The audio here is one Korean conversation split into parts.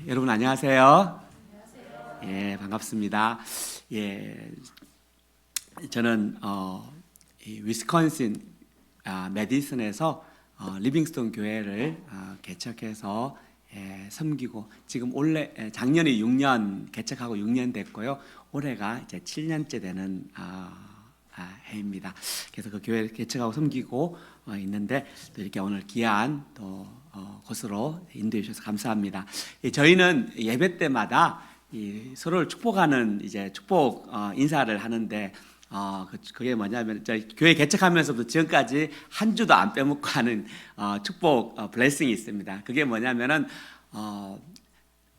여러분 안녕하세요. 예, 반갑습니다. 예, 저는 이 위스콘신 메디슨에서 리빙스톤 교회를 개척해서 섬기고 지금 작년에 6년 개척하고 6년 됐고요. 올해가 이제 7년째 되는 해입니다. 그래서 그 교회를 개척하고 섬기고 있는데 또 이렇게 오늘 귀한 또 곳으로 인도해 주셔서 감사합니다. 저희는 예배 때마다 서로를 축복하는 이제 축복 인사를 하는데 그게 뭐냐면 저희 교회 개척하면서도 지금까지 한 주도 안 빼먹고 하는 축복 블레싱이 있습니다. 그게 뭐냐면은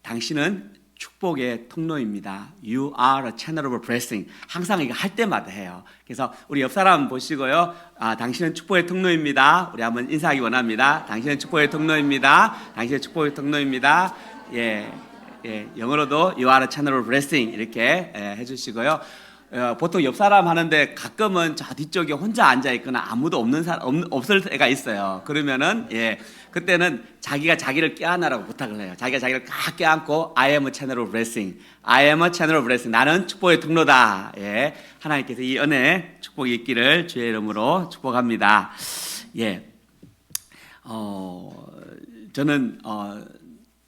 당신은 축복의 통로입니다. You are a channel of blessing. 항상 이거 할 때마다 해요. 그래서 우리 옆 사람 보시고요. 당신은 축복의 통로입니다. 우리 한번 인사하기 원합니다. 당신은 축복의 통로입니다. 당신은 축복의 통로입니다. 영어로도 You are a channel of blessing 이렇게 해주시고요. 보통 옆 사람 하는데 가끔은 저 뒤쪽에 혼자 앉아 있거나 아무도 없을 때가 있어요. 그러면은 그때는 자기가 자기를 껴안으라고 부탁을 해요. 자기가 자기를 꽉 껴안고 I am a channel of blessing. I am a channel of blessing. 나는 축복의 통로다. 하나님께서 이 은혜 축복이 있기를 주의 이름으로 축복합니다. 저는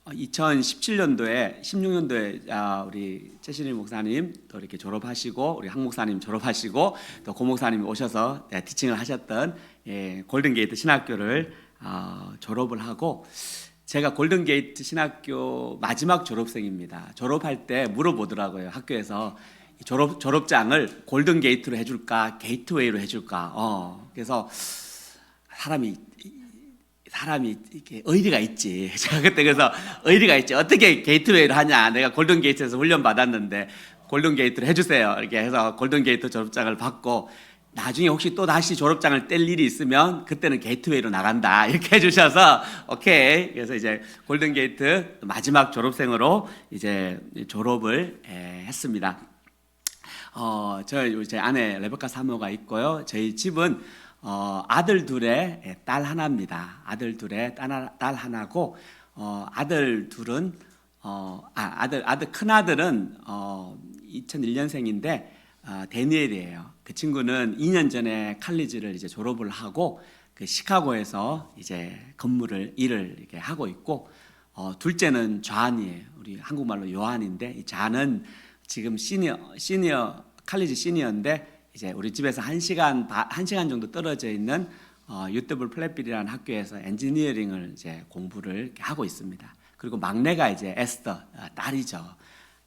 2017년도에 16년도에 우리 최신일 목사님 또 이렇게 졸업하시고 우리 한 목사님 졸업하시고 또 고 목사님이 오셔서 티칭을 하셨던 골든게이트 신학교를 졸업을 하고 제가 골든게이트 신학교 마지막 졸업생입니다. 졸업할 때 물어보더라고요. 학교에서 졸업장을 골든게이트로 해줄까 게이트웨이로 해줄까. 그래서 사람이 이렇게 의리가 있지. 제가 그때 그래서 의리가 있지. 어떻게 게이트웨이를 하냐. 내가 골든게이트에서 훈련 받았는데 골든게이트를 해주세요. 이렇게 해서 골든게이트 졸업장을 받고 나중에 혹시 또 다시 졸업장을 뗄 일이 있으면 그때는 게이트웨이로 나간다. 이렇게 해주셔서 오케이. 그래서 이제 골든게이트 마지막 졸업생으로 이제 졸업을 했습니다. 제 아내 레베카 사모가 있고요. 저희 집은 아들 둘에 딸 하나입니다. 아들 둘에 딸 하나고 아들 둘은 큰 아들은 2001년생인데 데니엘이에요. 그 친구는 2년 전에 칼리지를 이제 졸업을 하고 그 시카고에서 이제 일을 이렇게 하고 있고 둘째는 좌안이에요. 우리 한국말로 요한인데 이 좌는 지금 시니어 칼리지 시니어인데 이제 우리 집에서 1시간 정도 떨어져 있는 UW 플랫빌이라는 학교에서 엔지니어링을 이제 공부를 이렇게 하고 있습니다. 그리고 막내가 이제 에스더 딸이죠.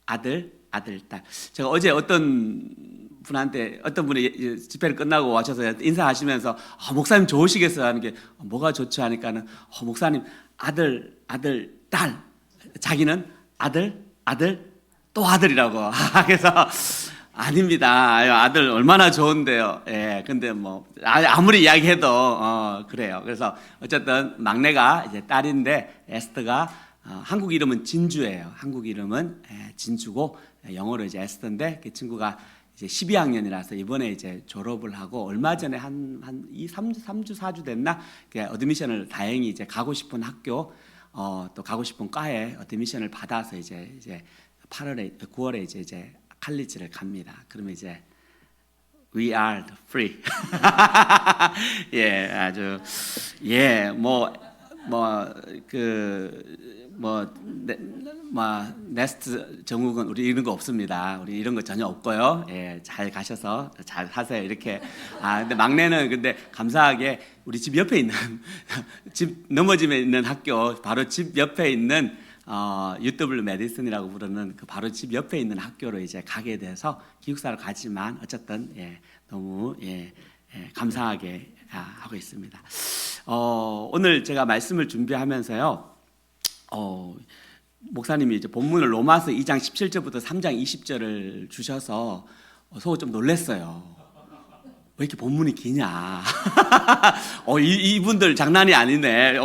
아들, 딸. 제가 어제 어떤 분이 집회를 끝나고 와셔서 인사하시면서 목사님 좋으시겠어요 하는 게 뭐가 좋죠 하니까는 목사님 아들, 딸. 자기는 아들, 또 아들이라고. 그래서 아닙니다. 아들 얼마나 좋은데요. 근데 뭐 아무리 이야기해도 그래요. 그래서 어쨌든 막내가 이제 딸인데 에스더가 한국 이름은 진주예요. 한국 이름은 진주고 영어로 이제 에스더인데 그 친구가 이제 12학년이라서 이번에 이제 졸업을 하고 얼마 전에 한 3주 4주 됐나 어드미션을 다행히 이제 가고 싶은 학교 또 가고 싶은 과에 어드미션을 받아서 이제 9월에 이제 칼리지를 갑니다. 그러면 이제 We are free. 아주 네스트 정욱은 우리 이런 거 없습니다. 우리 이런 거 전혀 없고요. 잘 가셔서 잘 하세요. 이렇게. 근데 막내는 근데 감사하게 우리 집 옆에 있는 집 넘어짐에 있는 학교 바로 집 옆에 있는 UW 메디슨이라고 부르는 그 바로 집 옆에 있는 학교로 이제 가게 돼서 기숙사로 가지만 어쨌든 너무 감사하게 하고 있습니다. 오늘 제가 말씀을 준비하면서요. 목사님이 이제 본문을 로마서 2장 17절부터 3장 20절을 주셔서 속을 좀 놀랐어요. 왜 이렇게 본문이 기냐? 이분들 장난이 아니네.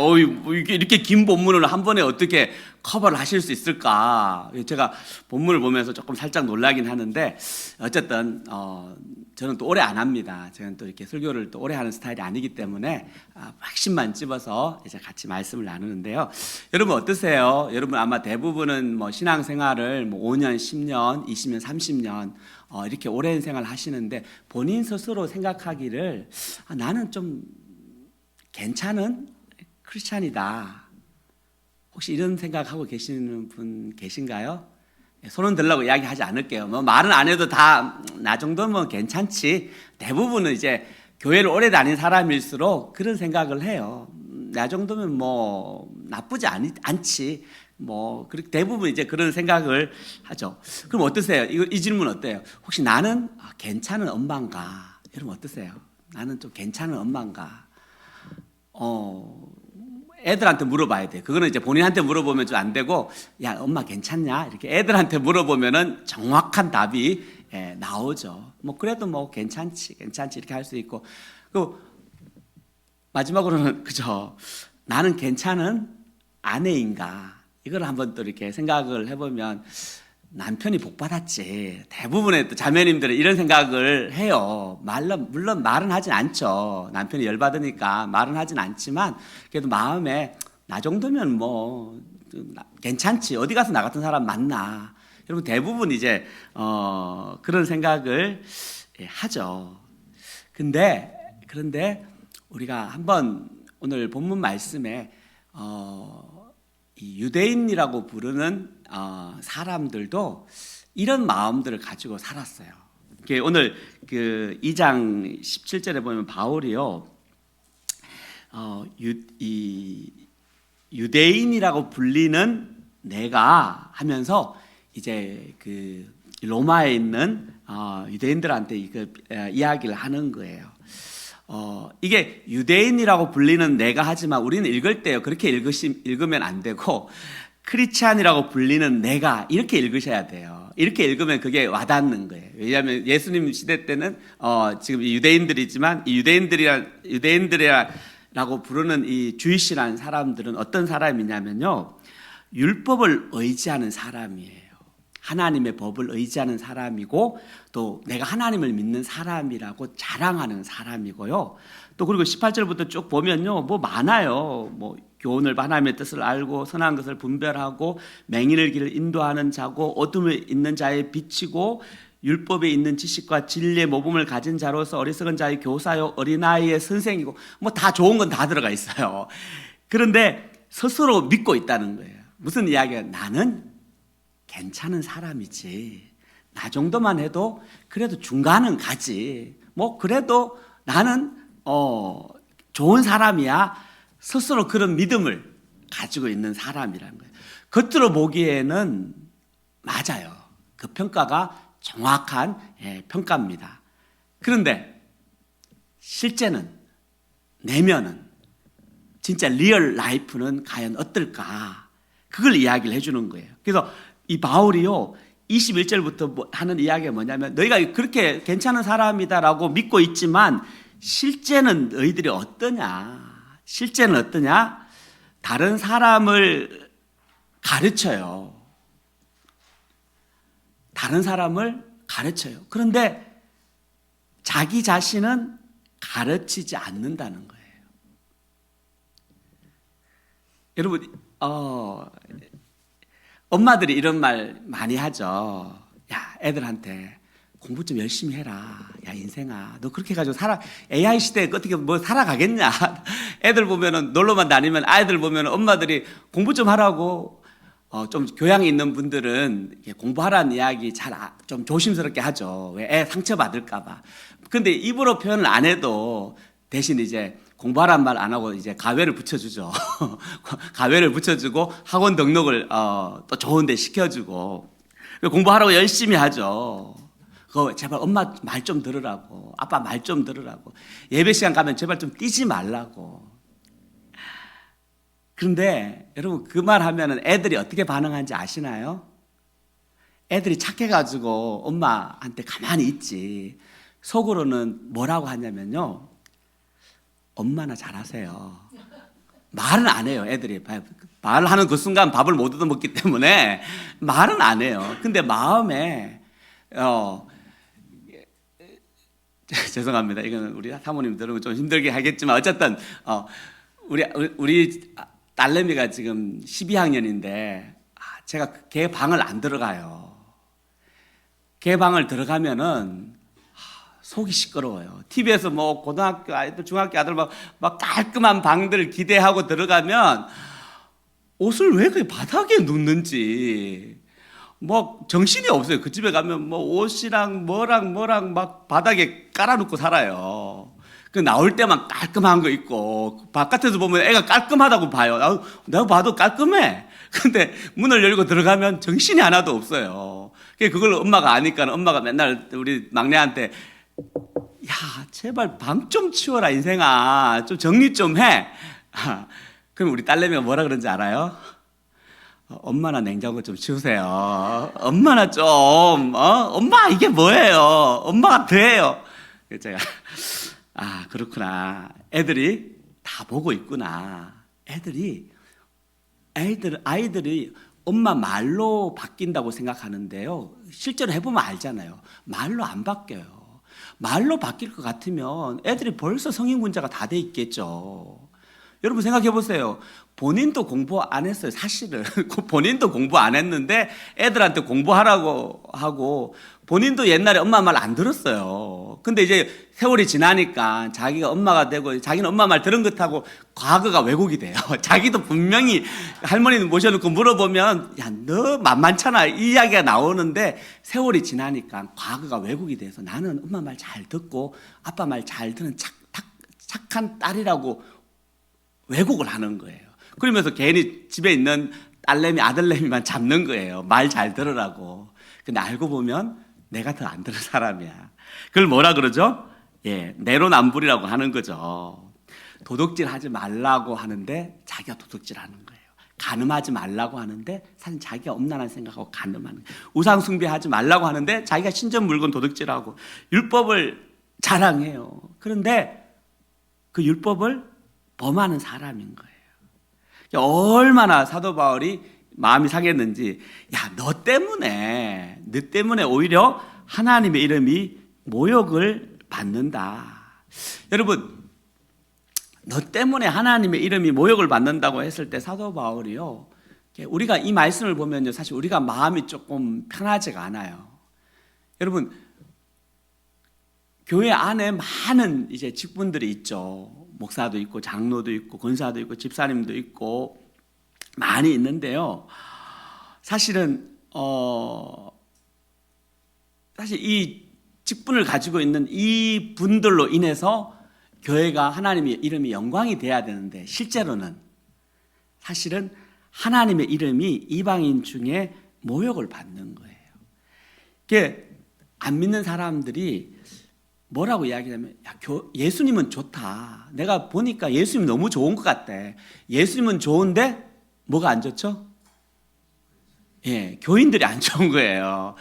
이렇게 긴 본문을 한 번에 어떻게 커버를 하실 수 있을까? 제가 본문을 보면서 조금 살짝 놀라긴 하는데, 어쨌든, 저는 또 오래 안 합니다. 저는 또 이렇게 설교를 또 오래 하는 스타일이 아니기 때문에, 핵심만 집어서 이제 같이 말씀을 나누는데요. 여러분 어떠세요? 여러분 아마 대부분은 뭐 신앙생활을 뭐 5년, 10년, 20년, 30년, 이렇게 오랜 생활 하시는데 본인 스스로 생각하기를 나는 좀 괜찮은 크리스찬이다. 혹시 이런 생각하고 계시는 분 계신가요? 손은 들라고 이야기하지 않을게요. 뭐 말은 안 해도 다 나 정도면 괜찮지. 대부분은 이제 교회를 오래 다닌 사람일수록 그런 생각을 해요. 나 정도면 뭐 나쁘지 않지. 뭐 그렇게 대부분 이제 그런 생각을 하죠. 그럼 어떠세요? 이 질문 어때요? 혹시 나는 괜찮은 엄마인가? 여러분 어떠세요? 나는 좀 괜찮은 엄마인가? 애들한테 물어봐야 돼. 그거는 이제 본인한테 물어보면 좀 안 되고, 야 엄마 괜찮냐? 이렇게 애들한테 물어보면은 정확한 답이 나오죠. 뭐 그래도 뭐 괜찮지 이렇게 할 수 있고, 그 마지막으로는 그죠? 나는 괜찮은 아내인가? 이걸 한번 또 이렇게 생각을 해보면 남편이 복 받았지. 대부분의 또 자매님들은 이런 생각을 해요. 물론 말은 하진 않죠. 남편이 열 받으니까 말은 하진 않지만 그래도 마음에 나 정도면 뭐 괜찮지. 어디 가서 나 같은 사람 만나. 여러분 대부분 이제 그런 생각을 하죠. 그런데 우리가 한번 오늘 본문 말씀에 이 유대인이라고 부르는 사람들도 이런 마음들을 가지고 살았어요. 오늘 그 2장 17절에 보면 바울이요, 이 유대인이라고 불리는 내가 하면서 이제 그 로마에 있는 유대인들한테 이야기를 하는 거예요. 이게 유대인이라고 불리는 내가 하지만 우리는 읽을 때요 그렇게 읽으면 안 되고 크리스찬이라고 불리는 내가 이렇게 읽으셔야 돼요. 이렇게 읽으면 그게 와닿는 거예요. 왜냐하면 예수님 시대 때는 지금 유대인들이지만 이 유대인들이라고 부르는 이 주이시라는 사람들은 어떤 사람이냐면요, 율법을 의지하는 사람이에요. 하나님의 법을 의지하는 사람이고 또 내가 하나님을 믿는 사람이라고 자랑하는 사람이고요. 또 그리고 18절부터 쭉 보면요, 뭐 많아요. 뭐 교훈을 하나님의 뜻을 알고 선한 것을 분별하고 맹인의 길을 인도하는 자고 어둠에 있는 자의 빛이고 율법에 있는 지식과 진리의 모범을 가진 자로서 어리석은 자의 교사요 어린아이의 선생이고 뭐 다 좋은 건 다 들어가 있어요. 그런데 스스로 믿고 있다는 거예요. 무슨 이야기야? 나는 괜찮은 사람이지. 나 정도만 해도 그래도 중간은 가지. 뭐 그래도 나는 좋은 사람이야. 스스로 그런 믿음을 가지고 있는 사람이라는 거예요. 겉으로 보기에는 맞아요. 그 평가가 정확한 평가입니다. 그런데 실제는 내면은 진짜 리얼 라이프는 과연 어떨까? 그걸 이야기를 해주는 거예요. 그래서 이 바울이요 21절부터 하는 이야기가 뭐냐면 너희가 그렇게 괜찮은 사람이다라고 믿고 있지만 실제는 너희들이 어떠냐? 실제는 어떠냐? 다른 사람을 가르쳐요. 다른 사람을 가르쳐요. 그런데 자기 자신은 가르치지 않는다는 거예요. 여러분, 엄마들이 이런 말 많이 하죠. 야, 애들한테 공부 좀 열심히 해라. 야, 인생아, 너 그렇게 해가지고 AI 시대에 어떻게 뭐 살아가겠냐. 애들 보면은 놀러만 다니면 아이들 보면은 엄마들이 공부 좀 하라고, 좀 교양이 있는 분들은 공부하라는 이야기 좀 조심스럽게 하죠. 왜 애 상처받을까봐. 근데 입으로 표현을 안 해도 대신 이제 공부하란 말 안 하고 이제 가외를 붙여주죠. 가외를 붙여주고 학원 등록을 또 좋은 데 시켜주고 공부하라고 열심히 하죠. 그거 제발 엄마 말 좀 들으라고, 아빠 말 좀 들으라고, 예배 시간 가면 제발 좀 뛰지 말라고. 그런데 여러분 그 말 하면은 애들이 어떻게 반응하는지 아시나요? 애들이 착해가지고 엄마한테 가만히 있지. 속으로는 뭐라고 하냐면요, 엄마나 잘하세요. 말은 안 해요. 애들이 말을 하는 그 순간 밥을 못 얻어먹기 때문에 말은 안 해요. 근데 마음에 죄송합니다. 이거는 우리 사모님 들으면 좀 힘들게 하겠지만 어쨌든 우리 딸내미가 지금 12학년인데 제가 걔 방을 안 들어가요. 걔 방을 들어가면은 속이 시끄러워요. TV에서 뭐 고등학교 아이들, 중학교 아들 막 깔끔한 방들 기대하고 들어가면 옷을 왜 그 바닥에 놓는지 뭐 정신이 없어요. 그 집에 가면 뭐 옷이랑 뭐랑 막 바닥에 깔아놓고 살아요. 그 나올 때만 깔끔한 거 있고 바깥에서 보면 애가 깔끔하다고 봐요. 내가 봐도 깔끔해. 근데 문을 열고 들어가면 정신이 하나도 없어요. 그걸 엄마가 아니까 엄마가 맨날 우리 막내한테 야, 제발 방 좀 치워라 인생아. 좀 정리 좀 해. 그럼 우리 딸내미가 뭐라 그런지 알아요? 엄마나 냉장고 좀 치우세요. 엄마나 좀, 엄마 이게 뭐예요? 엄마가 더해요. 제가 그렇구나. 애들이 다 보고 있구나. 아이들이 엄마 말로 바뀐다고 생각하는데요. 실제로 해보면 알잖아요. 말로 안 바뀌어요. 말로 바뀔 것 같으면 애들이 벌써 성인군자가 다 돼 있겠죠. 여러분 생각해 보세요. 본인도 공부 안 했어요. 사실은 본인도 공부 안 했는데 애들한테 공부하라고 하고 본인도 옛날에 엄마 말 안 들었어요. 근데 이제 세월이 지나니까 자기가 엄마가 되고 자기는 엄마 말 들은 것하고 과거가 왜곡이 돼요. 자기도 분명히 할머니는 모셔놓고 물어보면 야, 너 만만찮아 이 이야기가 나오는데 세월이 지나니까 과거가 왜곡이 돼서 나는 엄마 말 잘 듣고 아빠 말 잘 듣는 착한 딸이라고 왜곡을 하는 거예요. 그러면서 괜히 집에 있는 딸내미 아들내미만 잡는 거예요. 말 잘 들으라고. 근데 알고 보면 내가 더 안 들은 사람이야. 그걸 뭐라 그러죠? 내로남불이라고 하는 거죠. 도둑질 하지 말라고 하는데 자기가 도둑질 하는 거예요. 간음하지 말라고 하는데 사실 자기가 엄란한 생각하고 간음하는 거예요. 우상 숭배하지 말라고 하는데 자기가 신전 물건 도둑질하고 율법을 자랑해요. 그런데 그 율법을 범하는 사람인 거예요. 얼마나 사도 바울이 마음이 상했는지, 야, 너 때문에 오히려 하나님의 이름이 모욕을 받는다. 여러분, 너 때문에 하나님의 이름이 모욕을 받는다고 했을 때 사도 바울이요, 우리가 이 말씀을 보면요, 사실 우리가 마음이 조금 편하지가 않아요. 여러분, 교회 안에 많은 이제 직분들이 있죠. 목사도 있고 장로도 있고 권사도 있고 집사님도 있고 많이 있는데요. 사실은 사실 이 직분을 가지고 있는 이 분들로 인해서 교회가 하나님의 이름이 영광이 돼야 되는데 실제로는 사실은 하나님의 이름이 이방인 중에 모욕을 받는 거예요. 이게 안 믿는 사람들이 뭐라고 이야기하냐면 예수님은 좋다. 내가 보니까 예수님 너무 좋은 것 같대. 예수님은 좋은데 뭐가 안 좋죠? 교인들이 안 좋은 거예요.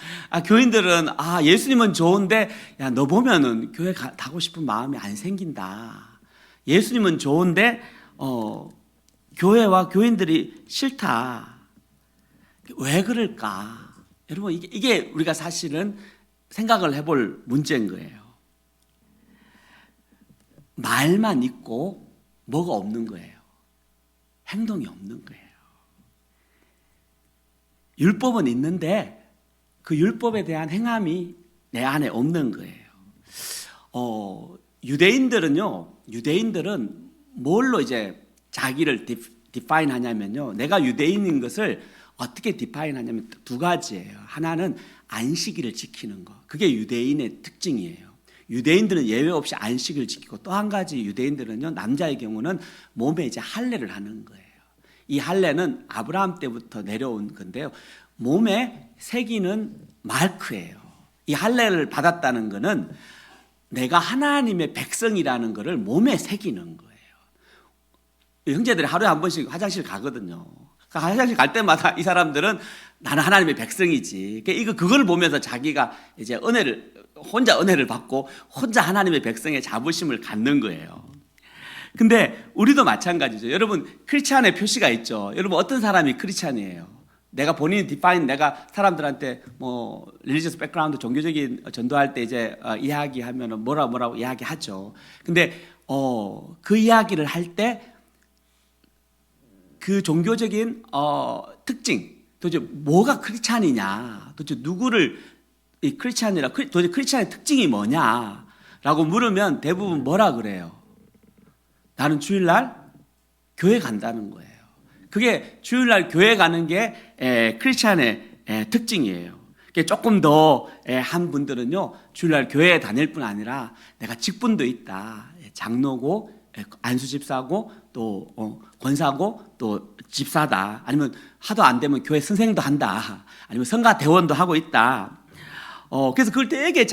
교인들은 예수님은 좋은데 야, 너 보면은 교회 가고 싶은 마음이 안 생긴다. 예수님은 좋은데 교회와 교인들이 싫다. 왜 그럴까? 여러분 이게 우리가 사실은 생각을 해볼 문제인 거예요. 말만 있고 뭐가 없는 거예요. 행동이 없는 거예요. 율법은 있는데 그 율법에 대한 행함이 내 안에 없는 거예요. 유대인들은 뭘로 이제 자기를 디파인 하냐면요. 내가 유대인인 것을 어떻게 디파인 하냐면 두 가지예요. 하나는 안식일을 지키는 거. 그게 유대인의 특징이에요. 유대인들은 예외 없이 안식을 지키고 또 한 가지 유대인들은요, 남자의 경우는 몸에 이제 할례를 하는 거예요. 이 할례는 아브라함 때부터 내려온 건데요. 몸에 새기는 마크예요. 이 할례를 받았다는 것은 내가 하나님의 백성이라는 것을 몸에 새기는 거예요. 형제들이 하루에 한 번씩 화장실 가거든요. 화장실 갈 때마다 이 사람들은 나는 하나님의 백성이지. 그걸 보면서 자기가 이제 혼자 은혜를 받고 혼자 하나님의 백성의 자부심을 갖는 거예요. 근데 우리도 마찬가지죠. 여러분, 크리스찬의 표시가 있죠. 여러분, 어떤 사람이 크리스찬이에요? 내가 본인이 내가 사람들한테 릴리지어스 백그라운드 종교적인 전도할 때 이제 이야기하면은 뭐라고 이야기하죠. 근데 그 이야기를 할 때 그 종교적인 특징, 도대체 뭐가 크리스찬이냐, 도대체 누구를 이 크리스찬이라 도대체 크리스찬의 특징이 뭐냐라고 물으면 대부분 뭐라 그래요? 나는 주일날 교회 간다는 거예요. 그게 주일날 교회 가는 게 크리스찬의 특징이에요. 조금 더 한 분들은요, 주일날 교회에 다닐 뿐 아니라 내가 직분도 있다. 장로고 안수집사고 또 권사고 또 집사다. 아니면 하도 안 되면 교회 선생도 한다. 아니면 성가 대원도 하고 있다. 그래서 그걸 되게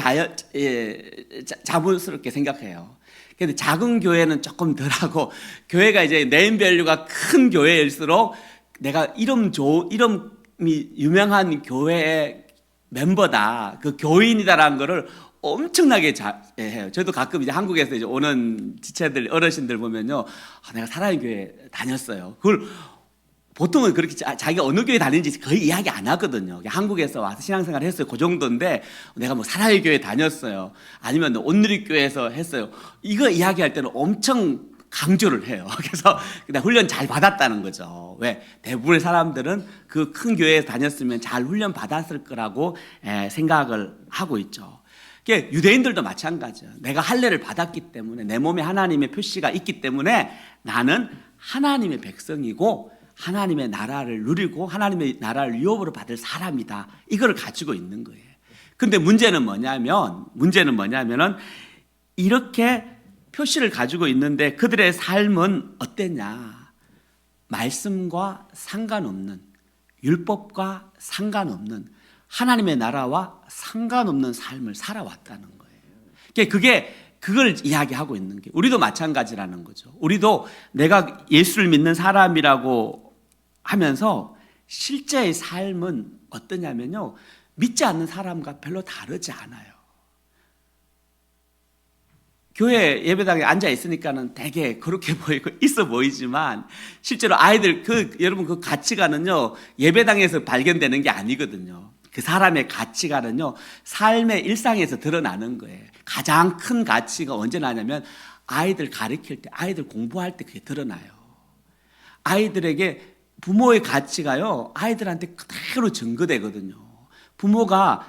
자부스럽게 생각해요. 근데 작은 교회는 조금 덜하고, 교회가 이제 네임밸류가 큰 교회일수록 내가 이름이 유명한 교회의 멤버다, 그 교인이다라는 거를 엄청나게 해요. 저도 가끔 이제 한국에서 이제 오는 지체들, 어르신들 보면요, 내가 사랑의 교회 다녔어요. 그걸 보통은 그렇게 자기가 어느 교회 다니는지 거의 이야기 안 하거든요. 한국에서 와서 신앙생활 했어요. 그 정도인데 내가 뭐 사랑의 교회 다녔어요. 아니면 온누리교회에서 했어요. 이거 이야기할 때는 엄청 강조를 해요. 그래서 그냥 훈련 잘 받았다는 거죠. 왜? 대부분의 사람들은 그 큰 교회에 다녔으면 잘 훈련 받았을 거라고 생각을 하고 있죠. 유대인들도 마찬가지예요. 내가 할례를 받았기 때문에, 내 몸에 하나님의 표시가 있기 때문에 나는 하나님의 백성이고 하나님의 나라를 누리고 하나님의 나라를 유업으로 받을 사람이다. 이걸 가지고 있는 거예요. 근데 문제는 뭐냐면은 이렇게 표시를 가지고 있는데 그들의 삶은 어땠냐? 말씀과 상관없는, 율법과 상관없는, 하나님의 나라와 상관없는 삶을 살아왔다는 거예요. 그걸 이야기하고 있는 게, 우리도 마찬가지라는 거죠. 우리도 내가 예수를 믿는 사람이라고 하면서 실제의 삶은 어떠냐면요, 믿지 않는 사람과 별로 다르지 않아요. 교회 예배당에 앉아 있으니까는 되게 그렇게 보이고 있어 보이지만 실제로 아이들 여러분 그 가치관은요, 예배당에서 발견되는 게 아니거든요. 그 사람의 가치관은요, 삶의 일상에서 드러나는 거예요. 가장 큰 가치가 언제 나냐면 아이들 가르칠 때, 아이들 공부할 때 그게 드러나요. 아이들에게 부모의 가치가요, 아이들한테 그대로 전거되거든요. 부모가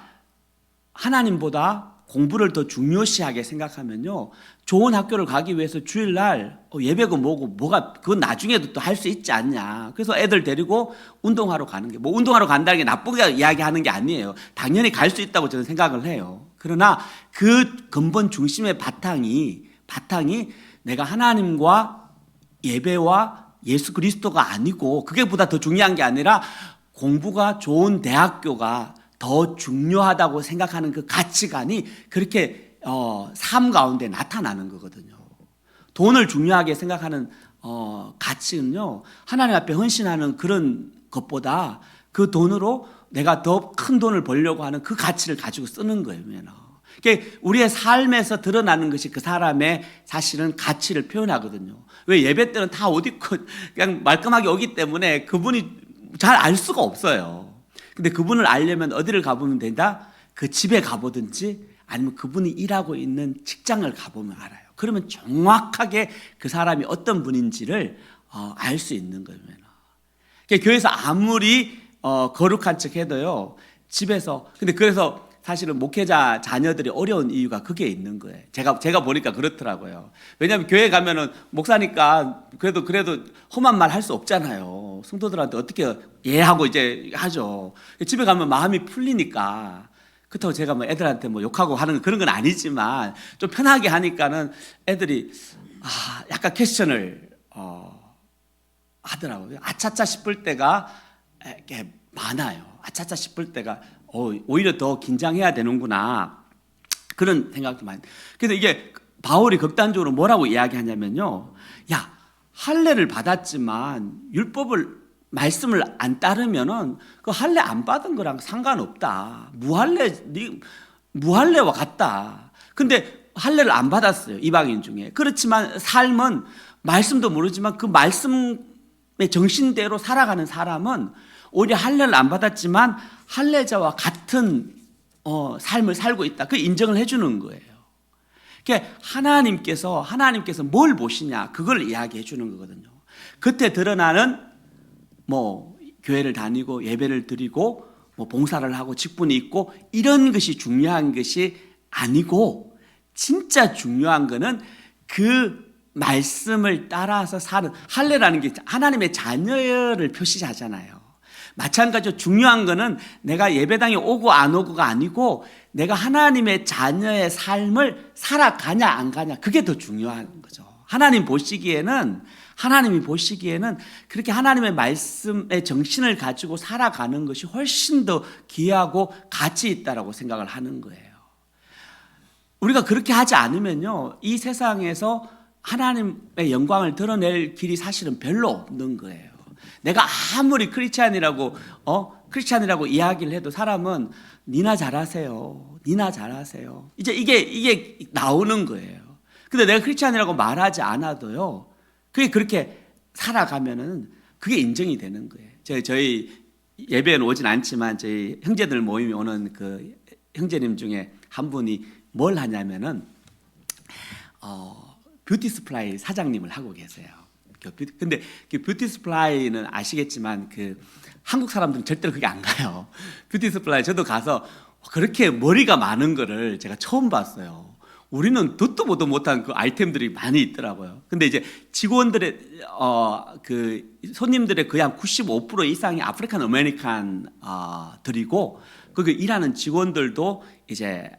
하나님보다 공부를 더 중요시하게 생각하면요, 좋은 학교를 가기 위해서 주일날 예배고 그건 나중에도 또 할 수 있지 않냐. 그래서 애들 데리고 운동하러 가는 게, 운동하러 간다는 게 나쁘게 이야기하는 게 아니에요. 당연히 갈 수 있다고 저는 생각을 해요. 그러나 그 근본 중심의 바탕이 내가 하나님과 예배와 예수 그리스도가 아니고, 그게 보다 더 중요한 게 아니라 공부가 좋은 대학교가 더 중요하다고 생각하는 그 가치관이 그렇게 삶 가운데 나타나는 거거든요. 돈을 중요하게 생각하는 가치는요, 하나님 앞에 헌신하는 그런 것보다 그 돈으로 내가 더 큰 돈을 벌려고 하는 그 가치를 가지고 쓰는 거예요. 우리의 삶에서 드러나는 것이 그 사람의 사실은 가치를 표현하거든요. 왜? 예배 때는 다 옷 입고 그냥 말끔하게 오기 때문에 그분이 잘 알 수가 없어요. 근데 그분을 알려면 어디를 가보면 된다? 그 집에 가보든지 아니면 그분이 일하고 있는 직장을 가보면 알아요. 그러면 정확하게 그 사람이 어떤 분인지를 알 수 있는 거예요. 교회에서 아무리 거룩한 척 해도요, 집에서, 근데 그래서 사실은 목회자 자녀들이 어려운 이유가 그게 있는 거예요. 제가 보니까 그렇더라고요. 왜냐하면 교회 가면은 목사니까 그래도 험한 말 할 수 없잖아요. 성도들한테 어떻게 하고 이제 하죠. 집에 가면 마음이 풀리니까. 그렇다고 제가 애들한테 욕하고 하는 그런 건 아니지만 좀 편하게 하니까는 애들이 약간 퀘스천을 하더라고요. 아차차 싶을 때가 많아요. 아차차 싶을 때가 오히려 더 긴장해야 되는구나, 그런 생각도 많이. 그래서 이게 바울이 극단적으로 뭐라고 이야기하냐면요, 야, 할례를 받았지만 율법을 말씀을 안 따르면은 그 할례 안 받은 거랑 상관없다. 무할례와 같다. 근데 할례를 안 받았어요, 이방인 중에. 그렇지만 삶은 말씀도 모르지만 그 말씀의 정신대로 살아가는 사람은 오히려 할례를 안 받았지만 할례자와 같은 삶을 살고 있다. 그 인정을 해주는 거예요. 그러니까 하나님께서 뭘 보시냐, 그걸 이야기해 주는 거거든요. 그때 드러나는 교회를 다니고 예배를 드리고 봉사를 하고 직분이 있고 이런 것이 중요한 것이 아니고, 진짜 중요한 거는 그 말씀을 따라서 사는, 할례라는 게 하나님의 자녀를 표시하잖아요. 마찬가지로 중요한 거는 내가 예배당에 오고 안 오고가 아니고 내가 하나님의 자녀의 삶을 살아가냐 안 가냐, 그게 더 중요한 거죠. 하나님이 보시기에는 그렇게 하나님의 말씀의 정신을 가지고 살아가는 것이 훨씬 더 귀하고 가치 있다라고 생각을 하는 거예요. 우리가 그렇게 하지 않으면요, 이 세상에서 하나님의 영광을 드러낼 길이 사실은 별로 없는 거예요. 내가 아무리 크리스찬이라고 이야기를 해도 사람은 니나 잘하세요. 이제 이게 나오는 거예요. 근데 내가 크리스찬이라고 말하지 않아도요, 그게 그렇게 살아가면은 그게 인정이 되는 거예요. 저희 예배는 오진 않지만 저희 형제들 모임에 오는 그 형제님 중에 한 분이 뭘 하냐면은 뷰티 스플라이 사장님을 하고 계세요. 근데 그 뷰티 스플라이는 아시겠지만 그 한국 사람들은 절대로 그게 안 가요. 뷰티 스플라이 저도 가서 그렇게 머리가 많은 거를 제가 처음 봤어요. 우리는 듣도 보도 못한 그 아이템들이 많이 있더라고요. 근데 이제 직원들의 그 손님들의 거의 한 95% 이상이 아프리칸 아메리칸 들이고, 거기 일하는 직원들도 이제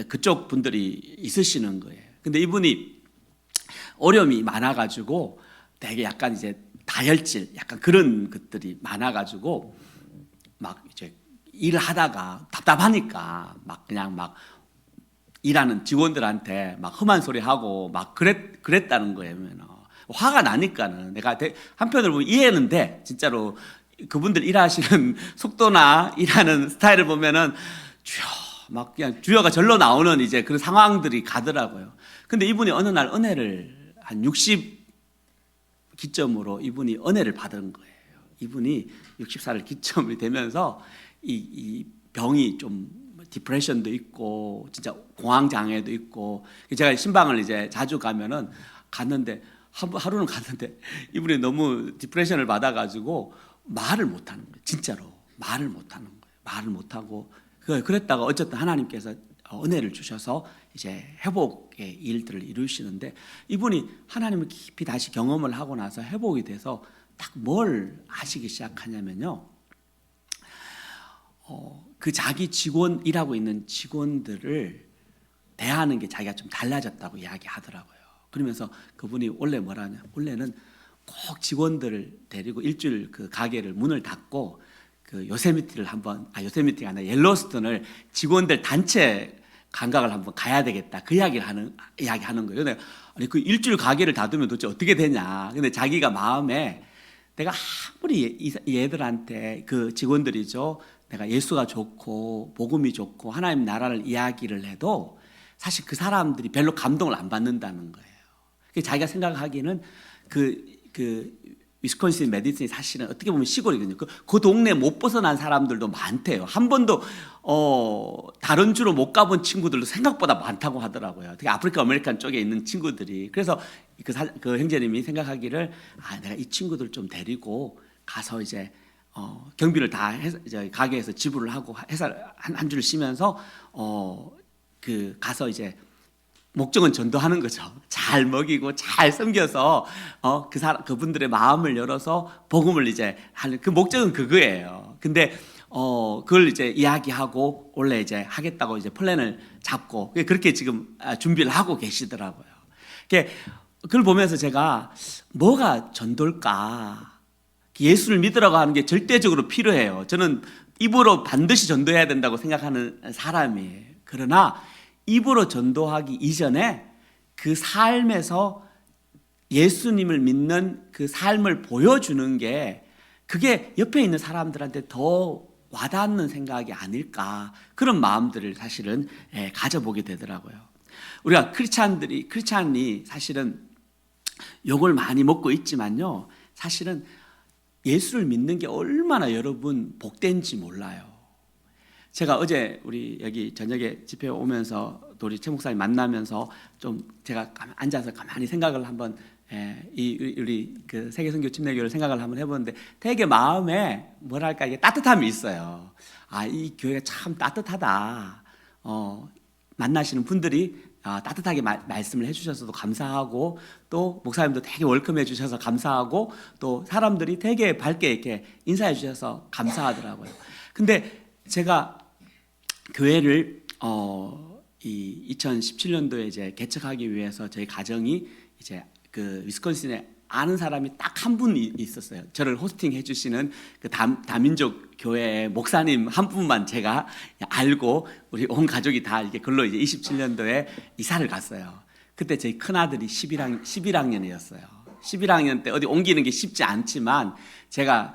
그쪽 분들이 있으시는 거예요. 근데 이분이 어려움이 많아가지고 되게 약간 이제 다혈질, 약간 그런 것들이 많아가지고 막 이제 일을 하다가 답답하니까 그냥 일하는 직원들한테 막 험한 소리 하고 막 그랬다는 거예요. 화가 나니까는 내가 한편으로 보면 이해는 돼. 진짜로 그분들 일하시는 속도나 일하는 스타일을 보면은 주여 막 그냥 주여가 절로 나오는 이제 그런 상황들이 가더라고요. 근데 이분이 어느 날 은혜를 한 60 기점으로 이분이 은혜를 받은 거예요. 이분이 60살을 기점이 되면서 이 병이 좀 디프레션도 있고 진짜 공황 장애도 있고, 제가 신방을 이제 자주 갔는데 하루는 갔는데 이분이 너무 디프레션을 받아가지고 말을 못하는 거예요. 진짜로 말을 못하는 거예요. 말을 못하고 그랬다가 어쨌든 하나님께서 은혜를 주셔서 이제 회복의 일들을 이루시는데, 이분이 하나님을 깊이 다시 경험을 하고 나서 회복이 돼서 딱 뭘 하시기 시작하냐면요, 그 자기 일하고 있는 직원들을 대하는 게 자기가 좀 달라졌다고 이야기하더라고요. 그러면서 그분이 원래는 꼭 직원들을 데리고 일주일 그 가게를 문을 닫고 그 요세미티가 아니라 옐로스톤을 직원들 단체 감각을 한번 가야 되겠다, 그 이야기하는 거예요. 근데 아니 그 일주일 가게를 닫으면 도대체 어떻게 되냐. 근데 자기가 마음에 내가 아무리 얘들한테 그 직원들이죠, 내가 예수가 좋고 복음이 좋고 하나님 나라를 이야기를 해도 사실 그 사람들이 별로 감동을 안 받는다는 거예요. 자기가 생각하기에는 그 위스콘신 메디슨이 사실은 어떻게 보면 시골이거든요. 그 동네 못 벗어난 사람들도 많대요. 한 번도 다른 주로 못 가본 친구들도 생각보다 많다고 하더라고요. 특히 아프리카 아메리칸 쪽에 있는 친구들이. 그래서 그 형제님이 생각하기를 내가 이 친구들 좀 데리고 가서 이제 경비를 다 해서 이제 가게에서 지불을 하고 해서 한 주를 쉬면서 가서 이제 목적은 전도하는 거죠. 잘 먹이고 잘 섬겨서 그분들의 마음을 열어서 복음을 이제 하는 그 목적은 그거예요. 근데 그걸 이제 이야기하고 원래 이제 하겠다고 이제 플랜을 잡고 그렇게 지금 준비를 하고 계시더라고요. 그걸 보면서 제가 뭐가 전도일까? 예수를 믿으라고 하는 게 절대적으로 필요해요. 저는 입으로 반드시 전도해야 된다고 생각하는 사람이에요. 그러나 입으로 전도하기 이전에 그 삶에서 예수님을 믿는 그 삶을 보여주는 게 그게 옆에 있는 사람들한테 더 와닿는 생각이 아닐까, 그런 마음들을 사실은 가져보게 되더라고요. 우리가 크리스찬이 사실은 욕을 많이 먹고 있지만요, 사실은 예수를 믿는 게 얼마나 여러분 복된지 몰라요. 제가 어제 우리 여기 저녁에 집회 오면서 또 우리 최 목사님 만나면서 좀 제가 앉아서 가만히 생각을 한번 우리 그 세계선교 침례교를 생각을 한번 해보는데, 되게 마음에 뭐랄까 이게 따뜻함이 있어요. 아, 이 교회가 참 따뜻하다. 만나시는 분들이 따뜻하게 말씀을 해주셔서도 감사하고, 또 목사님도 되게 웰컴해 주셔서 감사하고, 또 사람들이 되게 밝게 이렇게 인사해 주셔서 감사하더라고요. 근데 제가 교회를 이 2017년도에 이제 개척하기 위해서 저희 가정이 이제 그 위스콘신에 아는 사람이 딱 한 분 있었어요. 저를 호스팅 해주시는 그 다민족 교회 목사님 한 분만 제가 알고, 우리 온 가족이 다 이게 글로 이제 27년도에 이사를 갔어요. 그때 저희 큰 아들이 11학년이었어요. 11학년 때 어디 옮기는 게 쉽지 않지만 제가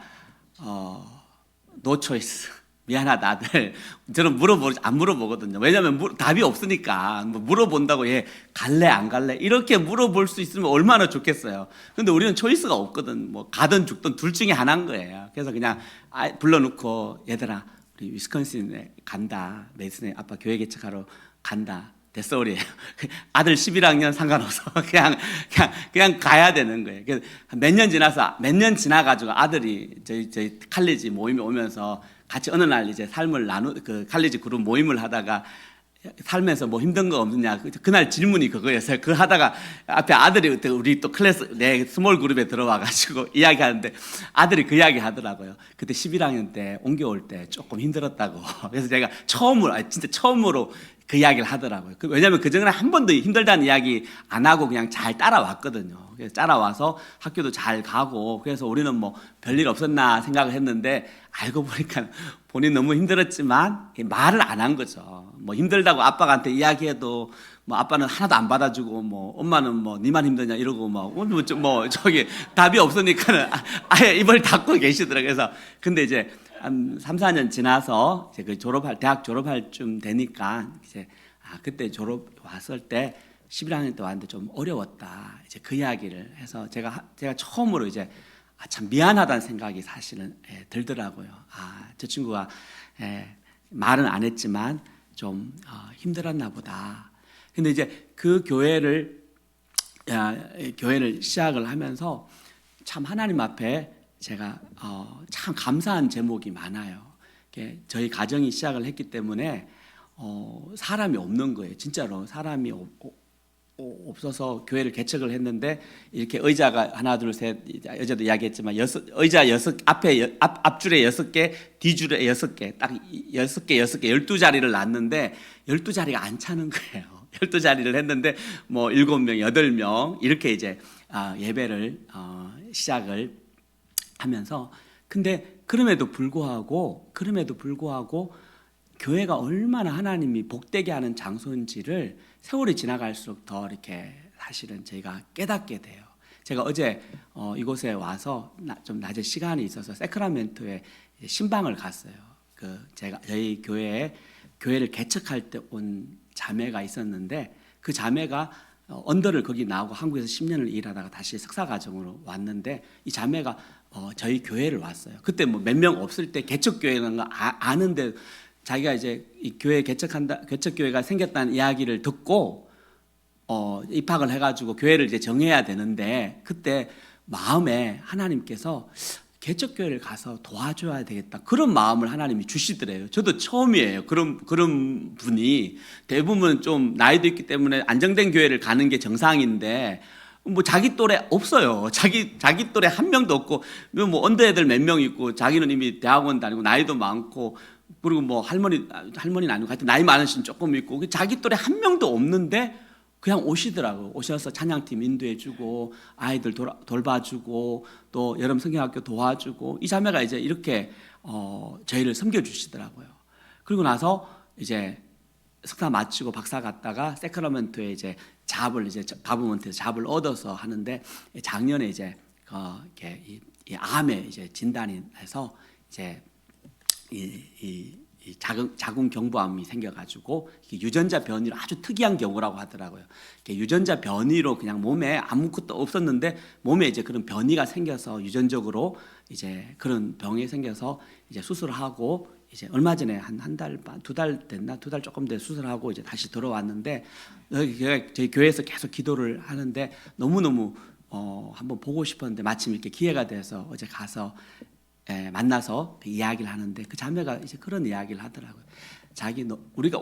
no choice. 미안하다 아들. 저는 안 물어보거든요. 왜냐하면 답이 없으니까. 물어본다고 얘 갈래 안 갈래 이렇게 물어볼 수 있으면 얼마나 좋겠어요. 근데 우리는 초이스가 없거든. 뭐 가든 죽든 둘 중에 하나인 거예요. 그래서 그냥 불러놓고, 얘들아 우리 위스콘신에 간다. 메이슨에 아빠 교회 개척하러 간다. 됐어 우리 아들 11학년 상관없어. 그냥 가야 되는 거예요. 몇 년 지나가지고 아들이 저희 칼리지 모임에 오면서 같이 어느 날 이제 삶을 그 칼리지 그룹 모임을 하다가, 살면서 뭐 힘든 거 없느냐, 그날 질문이 그거였어요. 그거 하다가 앞에 아들이 우리 또 클래스 내 스몰 그룹에 들어와 가지고 이야기하는데, 아들이 그 이야기 하더라고요. 그때 11학년 때 옮겨올 때 조금 힘들었다고. 그래서 제가 진짜 처음으로 그 이야기를 하더라고요. 왜냐하면 그전에 한 번도 힘들다는 이야기 안 하고 그냥 잘 따라왔거든요. 그래서 따라와서 학교도 잘 가고, 그래서 우리는 뭐 별일 없었나 생각을 했는데, 알고 보니까 본인 너무 힘들었지만 말을 안 한 거죠. 뭐 힘들다고 아빠한테 이야기해도 뭐 아빠는 하나도 안 받아주고, 뭐 엄마는 뭐 니만 힘드냐 이러고 뭐 저기 답이 없으니까는 아예 입을 닫고 계시더라고요. 그래서 근데 이제 한 3, 4년 지나서 이제 그 대학 졸업할 쯤 되니까, 이제 그때 왔을 때 11학년 때 왔는데 좀 어려웠다. 이제 그 이야기를 해서 제가 처음으로 이제 참 미안하다는 생각이 사실은 들더라고요. 저 친구가 말은 안 했지만 좀 힘들었나 보다. 근데 이제 그 교회를 시작을 하면서 참 하나님 앞에 제가 참 감사한 제목이 많아요. 저희 가정이 시작을 했기 때문에 사람이 없는 거예요. 진짜로 사람이 없어서 교회를 개척을 했는데, 이렇게 의자가 하나 둘 셋, 어제도 이야기했지만 의자 6 앞에 앞줄에 6개, 뒤줄에 6개, 딱 6개 12자리를 놨는데 12자리가 안 차는 거예요. 12자리를 했는데 뭐 7명, 8명 이렇게 이제 예배를 시작을 하면서, 근데 그럼에도 불구하고 교회가 얼마나 하나님이 복되게 하는 장소인지를 세월이 지나갈수록 더 이렇게 사실은 저희가 깨닫게 돼요. 제가 어제 이곳에 와서 좀 낮에 시간이 있어서 세크라멘토에 신방을 갔어요. 저희 교회를 개척할 때 온 자매가 있었는데, 그 자매가 언더를 거기 나오고 한국에서 10년을 일하다가 다시 석사 과정으로 왔는데, 이 자매가 저희 교회를 왔어요. 그때 뭐 몇 명 없을 때 개척 교회는 아는데, 자기가 이제 이 교회 개척 교회가 생겼다는 이야기를 듣고 입학을 해가지고 교회를 이제 정해야 되는데, 그때 마음에 하나님께서 개척 교회를 가서 도와줘야 되겠다, 그런 마음을 하나님이 주시더래요. 저도 처음이에요. 그런 분이. 대부분 좀 나이도 있기 때문에 안정된 교회를 가는 게 정상인데, 뭐 자기 또래 없어요. 자기 또래 한 명도 없고, 뭐 언더 애들 몇 명 있고, 자기는 이미 대학원 다니고 나이도 많고, 그리고 뭐 할머니는 아니고 하여튼 나이 많으신 조금 있고, 자기 또래 한 명도 없는데 그냥 오시더라고요. 오셔서 찬양팀 인도해주고, 아이들 돌봐주고, 또 여름 성경학교 도와주고, 이 자매가 이제 이렇게 저희를 섬겨주시더라고요. 그리고 나서 이제 석사 마치고 박사 갔다가 세크라멘토에 이제 가버먼트에서 잡을 얻어서 하는데, 작년에 이제 이렇게 이 암에 이제 진단이 해서 이제 이 자궁 경부암이 생겨가지고 유전자 변이로 아주 특이한 경우라고 하더라고요. 유전자 변이로 그냥 몸에 아무것도 없었는데 몸에 이제 그런 변이가 생겨서 유전적으로 이제 그런 병이 생겨서 이제 수술을 하고 이제 얼마 전에 한 달 반, 2달 됐나? 2달 조금 돼 수술하고 이제 다시 들어왔는데 저희 교회에서 계속 기도를 하는데 너무너무 한번 보고 싶었는데 마침 이렇게 기회가 돼서 어제 가서 만나서 그 이야기를 하는데 그 자매가 이제 그런 이야기를 하더라고요. 우리가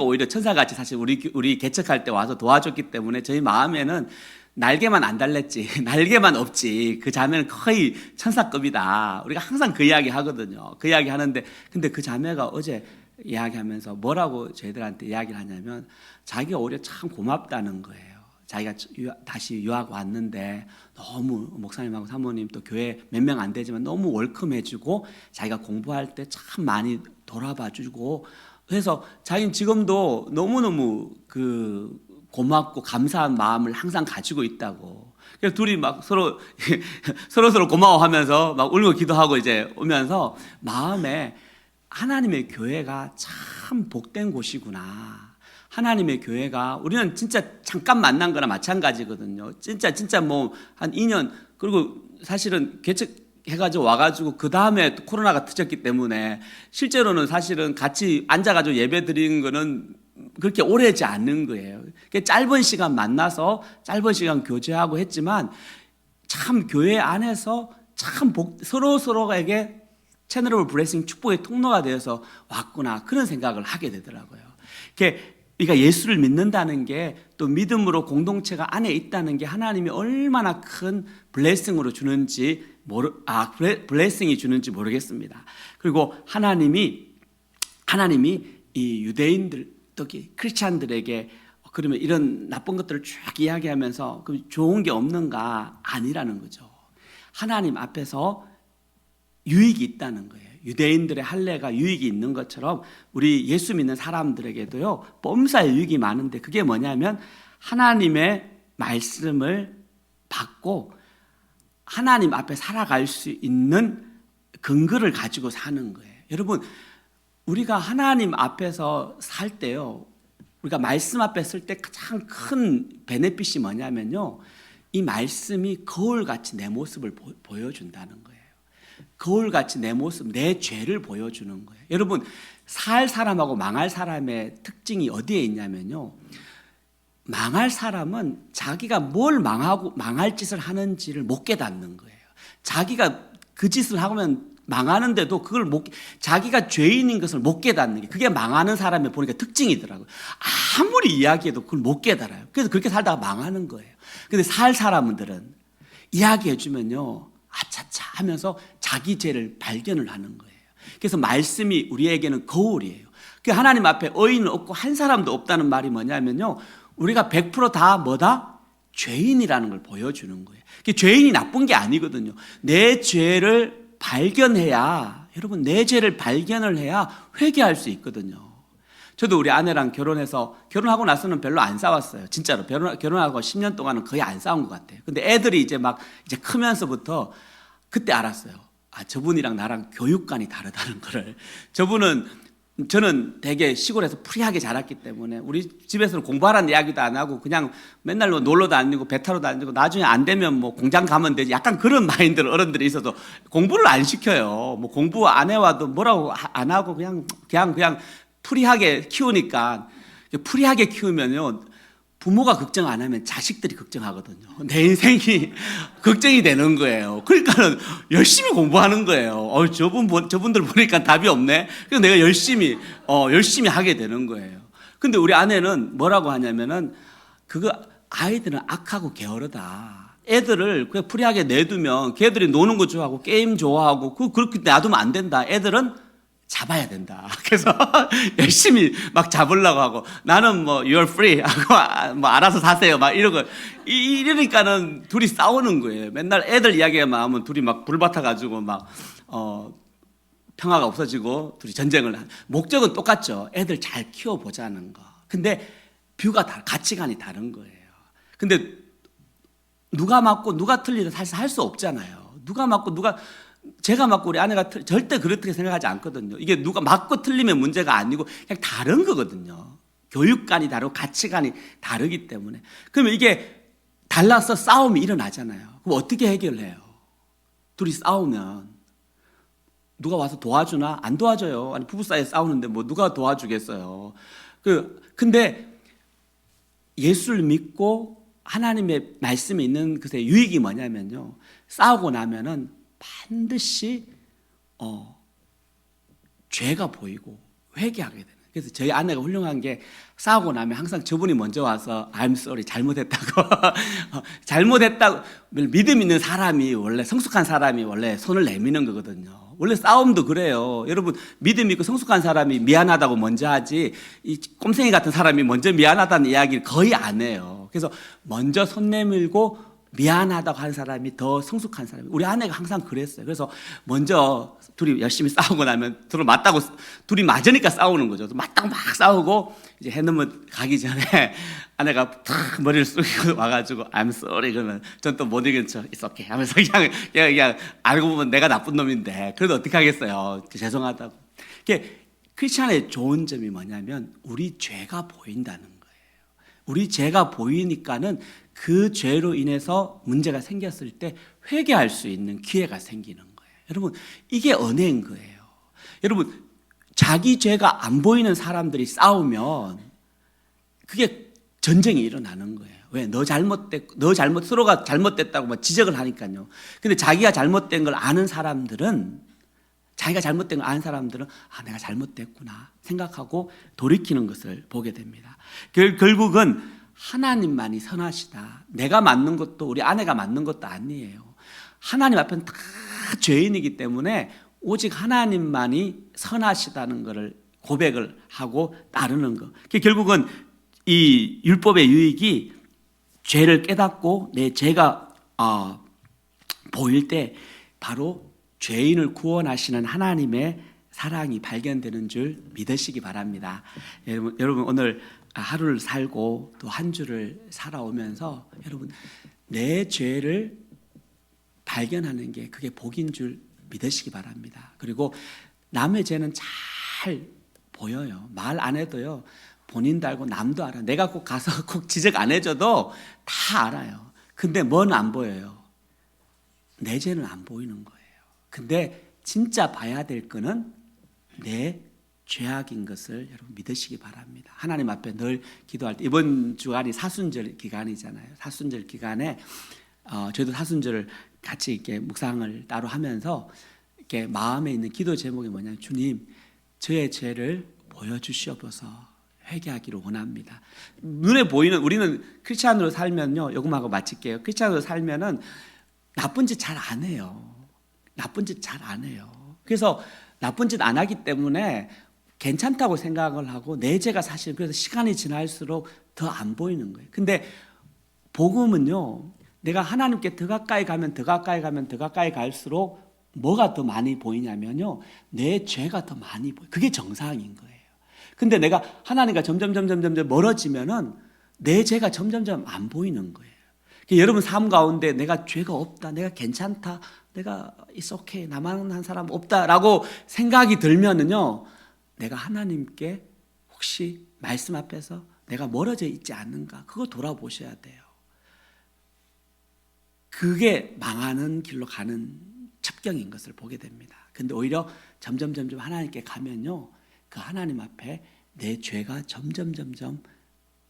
오히려 천사같이 사실 우리 개척할 때 와서 도와줬기 때문에 저희 마음에는 날개만 안 달랬지, 날개만 없지. 그 자매는 거의 천사급이다. 우리가 항상 그 이야기 하거든요. 그 이야기 하는데 근데 그 자매가 어제 이야기하면서 뭐라고 저희들한테 이야기를 하냐면 자기가 오히려 참 고맙다는 거예요. 자기가 다시 유학 왔는데 너무 목사님하고 사모님 또 교회 몇 명 안 되지만 너무 웰컴해주고 자기가 공부할 때 참 많이 돌아봐주고 그래서 자기는 지금도 너무너무 그 고맙고 감사한 마음을 항상 가지고 있다고. 그래서 둘이 막 서로 고마워하면서 막 울고 기도하고 이제 오면서 마음에 하나님의 교회가 참 복된 곳이구나. 하나님의 교회가 우리는 진짜 잠깐 만난 거나 마찬가지거든요. 진짜 뭐 한 2년 그리고 사실은 개척해가지고 와가지고 그 다음에 코로나가 터졌기 때문에 실제로는 사실은 같이 앉아가지고 예배 드리는 거는 그렇게 오래지 않는 거예요. 짧은 시간 만나서 짧은 시간 교제하고 했지만 참 교회 안에서 참 서로에게 채널 오브 블레싱 축복의 통로가 되어서 왔구나 그런 생각을 하게 되더라고요. 그러니까 예수를 믿는다는 게 또 믿음으로 공동체가 안에 있다는 게 하나님이 얼마나 큰 블레싱으로 주는지 블레싱이 주는지 모르겠습니다. 그리고 하나님이 이 유대인들 특히 크리스찬들에게 그러면 이런 나쁜 것들을 쭉 이야기하면서 그 좋은 게 없는가 아니라는 거죠. 하나님 앞에서 유익이 있다는 거예요. 유대인들의 할례가 유익이 있는 것처럼 우리 예수 믿는 사람들에게도요 범사에 유익이 많은데 그게 뭐냐면 하나님의 말씀을 받고 하나님 앞에 살아갈 수 있는 근거를 가지고 사는 거예요. 여러분 우리가 하나님 앞에서 살 때요 우리가 말씀 앞에 쓸 때 가장 큰 베네핏이 뭐냐면요 이 말씀이 거울같이 내 모습을 보여준다는 거예요. 거울같이 내 모습, 내 죄를 보여주는 거예요. 여러분 살 사람하고 망할 사람의 특징이 어디에 있냐면요 망할 사람은 자기가 뭘 망할 짓을 하는지를 못 깨닫는 거예요. 자기가 그 짓을 하면 망하는데도 자기가 죄인인 것을 못 깨닫는 게 그게 망하는 사람의 보니까 특징이더라고요. 아무리 이야기해도 그걸 못 깨달아요. 그래서 그렇게 살다가 망하는 거예요. 근데 살 사람들은 이야기해 주면요 아차차 하면서 자기 죄를 발견을 하는 거예요. 그래서 말씀이 우리에게는 거울이에요. 그 하나님 앞에 의인은 없고 한 사람도 없다는 말이 뭐냐면요 우리가 100% 뭐다? 죄인이라는 걸 보여주는 거예요. 죄인이 나쁜 게 아니거든요. 내 죄를 발견해야 여러분 내 죄를 발견을 해야 회개할 수 있거든요. 저도 우리 아내랑 결혼하고 나서는 별로 안 싸웠어요. 진짜로 결혼하고 10년 동안은 거의 안 싸운 것 같아요. 근데 애들이 이제 크면서부터 그때 알았어요. 저분이랑 나랑 교육관이 다르다는 거를. 저는 되게 시골에서 프리하게 자랐기 때문에 우리 집에서는 공부하라는 이야기도 안 하고 그냥 맨날 놀러 다니고 배 타러 다니고 나중에 안 되면 뭐 공장 가면 되지 약간 그런 마인드로 어른들이 있어서 공부를 안 시켜요. 뭐 공부 안 해와도 뭐라고 안 하고 그냥 프리하게 키우니까 프리하게 키우면요 부모가 걱정 안 하면 자식들이 걱정하거든요. 내 인생이 걱정이 되는 거예요. 그러니까는 열심히 공부하는 거예요. 저분들 보니까 답이 없네. 그래서 내가 열심히 하게 되는 거예요. 근데 우리 아내는 뭐라고 하냐면은 아이들은 악하고 게으르다. 애들을 그냥 프리하게 내두면 걔들이 노는 거 좋아하고 게임 좋아하고 그렇게 놔두면 안 된다. 애들은 잡아야 된다. 그래서 열심히 막 잡으려고 하고 나는 뭐 you're free 하고 뭐 알아서 사세요 막 이러고 이러니까는 둘이 싸우는 거예요. 맨날 애들 이야기만 하면 둘이 막 불받아 가지고 막 평화가 없어지고 둘이 전쟁을 목적은 똑같죠. 애들 잘 키워보자는 거. 근데 가치관이 다른 거예요. 근데 누가 맞고 누가 틀리다 사실 할 수 없잖아요. 누가 맞고 제가 맞고 우리 아내가 절대 그렇게 생각하지 않거든요. 이게 누가 맞고 틀리면 문제가 아니고 그냥 다른 거거든요. 교육관이 다르고 가치관이 다르기 때문에. 그러면 이게 달라서 싸움이 일어나잖아요. 그럼 어떻게 해결해요? 둘이 싸우면 누가 와서 도와주나? 안 도와줘요. 아니 부부 사이에 싸우는데 뭐 누가 도와주겠어요. 근데 예수를 믿고 하나님의 말씀이 있는 것의 유익이 뭐냐면요. 싸우고 나면은 반드시 죄가 보이고 회개하게 되는. 그래서 저희 아내가 훌륭한 게 싸우고 나면 항상 저분이 먼저 와서 I'm sorry 잘못했다고 잘못했다고. 믿음 있는 사람이 원래 성숙한 사람이 원래 손을 내미는 거거든요. 원래 싸움도 그래요. 여러분 믿음 있고 성숙한 사람이 미안하다고 먼저 하지 이 꼼생이 같은 사람이 먼저 미안하다는 이야기를 거의 안 해요. 그래서 먼저 손 내밀고 미안하다고 하는 사람이 더 성숙한 사람이. 우리 아내가 항상 그랬어요. 그래서 먼저 둘이 열심히 싸우고 나면 둘이 맞으니까 싸우는 거죠. 맞다고 막 싸우고 이제 해넘어 가기 전에 아내가 탁 머리를 숙이고 와가지고 I'm sorry 그러면 전 또 못 이긴 척 It's okay 하면서 그냥 알고 보면 내가 나쁜 놈인데 그래도 어떻게 하겠어요. 죄송하다고. 크리스찬의 좋은 점이 뭐냐면 우리 죄가 보인다는 거예요. 우리 죄가 보이니까는 그 죄로 인해서 문제가 생겼을 때 회개할 수 있는 기회가 생기는 거예요. 여러분 이게 은혜인 거예요. 여러분 자기 죄가 안 보이는 사람들이 싸우면 그게 전쟁이 일어나는 거예요. 왜? 서로가 잘못됐다고 막 지적을 하니까요. 근데 자기가 잘못된 걸 아는 사람들은 내가 잘못됐구나 생각하고 돌이키는 것을 보게 됩니다. 결국은 하나님만이 선하시다. 내가 맞는 것도 우리 아내가 맞는 것도 아니에요. 하나님 앞에는 다 죄인이기 때문에 오직 하나님만이 선하시다는 것을 고백을 하고 따르는 것. 결국은 이 율법의 유익이 죄를 깨닫고 내 죄가 보일 때 바로 죄인을 구원하시는 하나님의 사랑이 발견되는 줄 믿으시기 바랍니다. 여러분 오늘 하루를 살고 또 한 주를 살아오면서 여러분 내 죄를 발견하는 게 그게 복인 줄 믿으시기 바랍니다. 그리고 남의 죄는 잘 보여요. 말 안 해도요. 본인도 알고 남도 알아요. 내가 꼭 가서 꼭 지적 안 해줘도 다 알아요. 근데 뭔 안 보여요? 내 죄는 안 보이는 거예요. 근데 진짜 봐야 될 거는 내 죄악인 것을 여러분 믿으시기 바랍니다. 하나님 앞에 늘 기도할 때 이번 주간이 사순절 기간이잖아요. 사순절 기간에 저희도 사순절을 같이 이렇게 묵상을 따로 하면서 이렇게 마음에 있는 기도 제목이 뭐냐면 주님 저의 죄를 보여주시옵소서 회개하기를 원합니다. 눈에 보이는 우리는 크리스찬으로 살면요. 요금하고 마칠게요. 크리스찬으로 살면은 나쁜 짓 잘 안 해요. 나쁜 짓 잘 안 해요. 그래서 나쁜 짓 안 하기 때문에 괜찮다고 생각을 하고 내 죄가 사실 그래서 시간이 지날수록 더 안 보이는 거예요. 근데 복음은요. 내가 하나님께 더 가까이 가면 갈수록 뭐가 더 많이 보이냐면요. 내 죄가 더 많이 보여요. 그게 정상인 거예요. 근데 내가 하나님과 점점 멀어지면은 내 죄가 점점 안 보이는 거예요. 여러분 삶 가운데 내가 죄가 없다, 내가 괜찮다, 내가 it's okay, 나만 한 사람 없다라고 생각이 들면은요, 내가 하나님께 혹시 말씀 앞에서 내가 멀어져 있지 않는가, 그거 돌아보셔야 돼요. 그게 망하는 길로 가는 첩경인 것을 보게 됩니다. 근데 오히려 점점 하나님께 가면요, 그 하나님 앞에 내 죄가 점점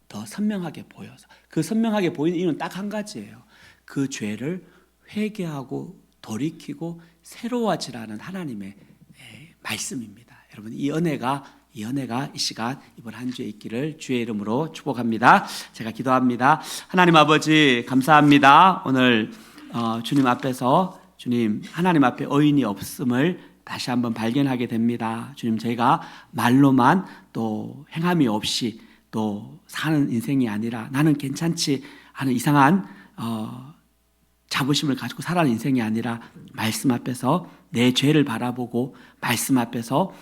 더 선명하게 보여서, 그 선명하게 보이는 이유는 딱 한 가지예요. 그 죄를 회개하고 돌이키고 새로워지라는 하나님의 말씀입니다. 여러분 이 은혜가 이 시간 이번 한 주에 있기를 주의 이름으로 축복합니다. 제가 기도합니다. 하나님 아버지 감사합니다. 오늘 주님 앞에서 주님 하나님 앞에 의인이 없음을 다시 한번 발견하게 됩니다. 주님 저희가 말로만 또 행함이 없이 또 사는 인생이 아니라 나는 괜찮지 하는 이상한 자부심을 가지고 살아가는 인생이 아니라 말씀 앞에서 내 죄를 바라보고 말씀 앞에서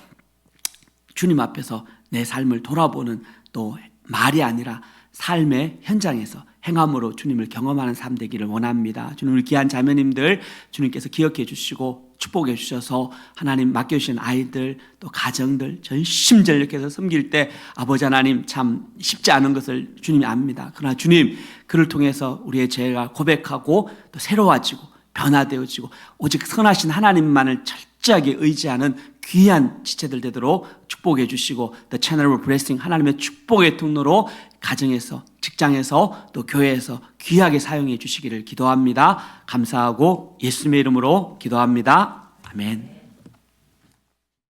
주님 앞에서 내 삶을 돌아보는 또 말이 아니라 삶의 현장에서 행함으로 주님을 경험하는 삶 되기를 원합니다. 주님을 귀한 자매님들 주님께서 기억해 주시고 축복해 주셔서 하나님 맡겨주신 아이들 또 가정들 전심전력해서 섬길 때 아버지 하나님 참 쉽지 않은 것을 주님이 압니다. 그러나 주님 그를 통해서 우리의 죄가 고백하고 또 새로워지고 변화되어지고 오직 선하신 하나님만을 철저하게 의지하는 귀한 지체들 되도록 축복해 주시고 The Channel of Blessing 하나님의 축복의 통로로 가정에서 직장에서 또 교회에서 귀하게 사용해 주시기를 기도합니다. 감사하고 예수님의 이름으로 기도합니다. 아멘.